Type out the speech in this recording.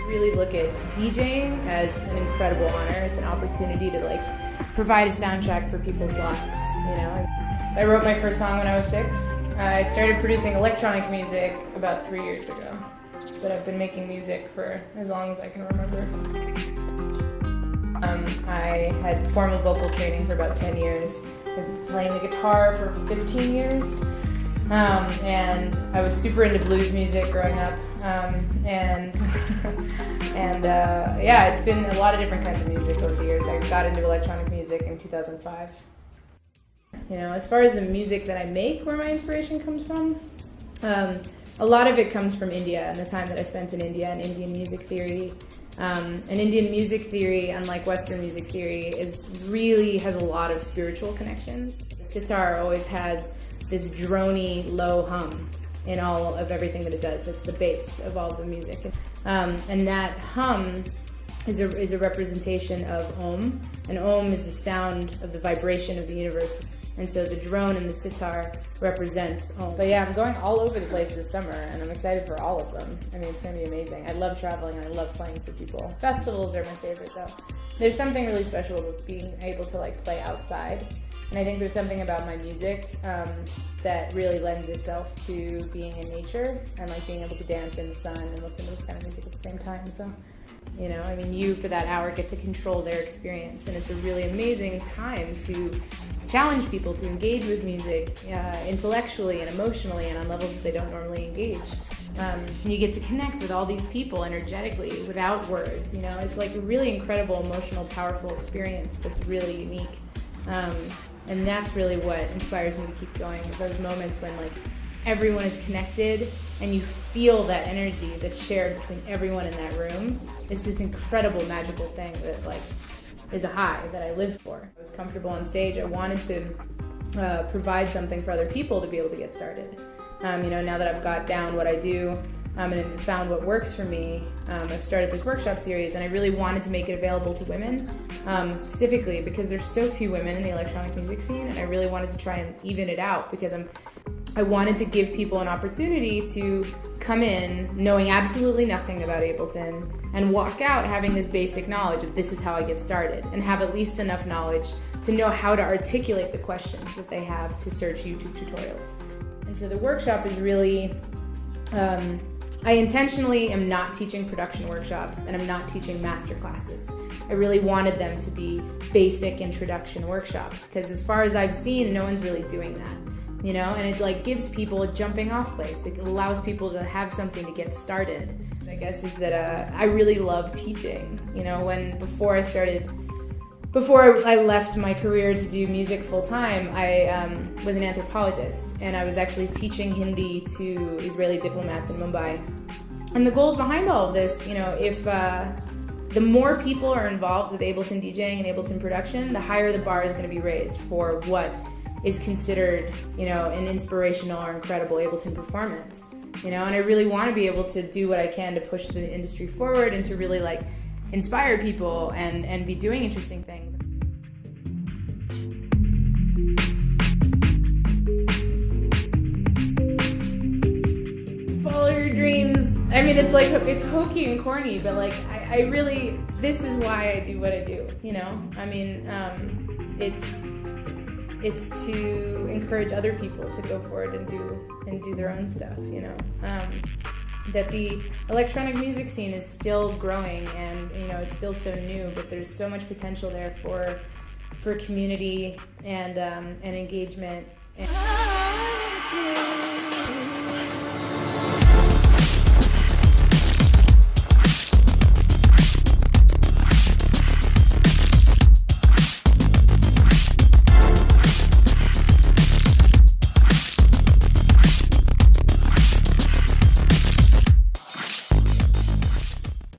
really look at DJing as an incredible honor. It's an opportunity to like provide a soundtrack for people's lives, you know. I wrote my first song when I was 6. I started producing electronic music about 3 years ago, but I've been making music for as long as I can remember. I had formal vocal training for about 10 years. I've been playing the guitar for 15 years. And I was super into blues music growing up, yeah, it's been a lot of different kinds of music over the years. I got into electronic music in 2005. You know, as far as the music that I make, where my inspiration comes from, a lot of it comes from India and the time that I spent in India and Indian music theory. And Indian music theory, unlike Western music theory, has a lot of spiritual connections. The sitar always has this drony low hum in all of everything that it does. That's the base of all of the music. And that hum is a representation of Om, and Om is the sound of the vibration of the universe. And so the drone and the sitar represents Om. But yeah, I'm going all over the place this summer, and I'm excited for all of them. I mean, it's going to be amazing. I love traveling, and I love playing for people. Festivals are my favorite, though. There's something really special about being able to like play outside. And I think there's something about my music that really lends itself to being in nature and like being able to dance in the sun and listen to this kind of music at the same time. So, you know, I mean, you for that hour get to control their experience, and it's a really amazing time to challenge people to engage with music intellectually and emotionally and on levels that they don't normally engage. You get to connect with all these people energetically without words. You know, it's like a really incredible, emotional, powerful experience that's really unique. And that's really what inspires me to keep going. Those moments when like everyone is connected and you feel that energy that's shared between everyone in that room. It's this incredible, magical thing that like is a high that I live for. I was comfortable on stage. I wanted to provide something for other people to be able to get started. You know, now that I've got down what I do and found what works for me, I've started this workshop series, and I really wanted to make it available to women, specifically because there's so few women in the electronic music scene, and I really wanted to try and even it out because I wanted to give people an opportunity to come in knowing absolutely nothing about Ableton and walk out having this basic knowledge of this is how I get started, and have at least enough knowledge to know how to articulate the questions that they have to search YouTube tutorials. And so the workshop is really, I intentionally am not teaching production workshops, and I'm not teaching master classes. I really wanted them to be basic introduction workshops, because as far as I've seen, no one's really doing that, you know, and it like gives people a jumping off place. It allows people to have something to get started. I guess is that I really love teaching. You know, before I left my career to do music full time, I was an anthropologist, and I was actually teaching Hindi to Israeli diplomats in Mumbai. And the goals behind all of this, you know, if the more people are involved with Ableton DJing and Ableton production, the higher the bar is going to be raised for what is considered, you know, an inspirational or incredible Ableton performance. You know, and I really want to be able to do what I can to push the industry forward and to really like inspire people and be doing interesting things. Follow your dreams. I mean, it's like, it's hokey and corny, but like, I really, this is why I do what I do, you know? I mean, it's to encourage other people to go forward and do their own stuff, you know? That the electronic music scene is still growing, and you know, it's still so new, but there's so much potential there for community and engagement.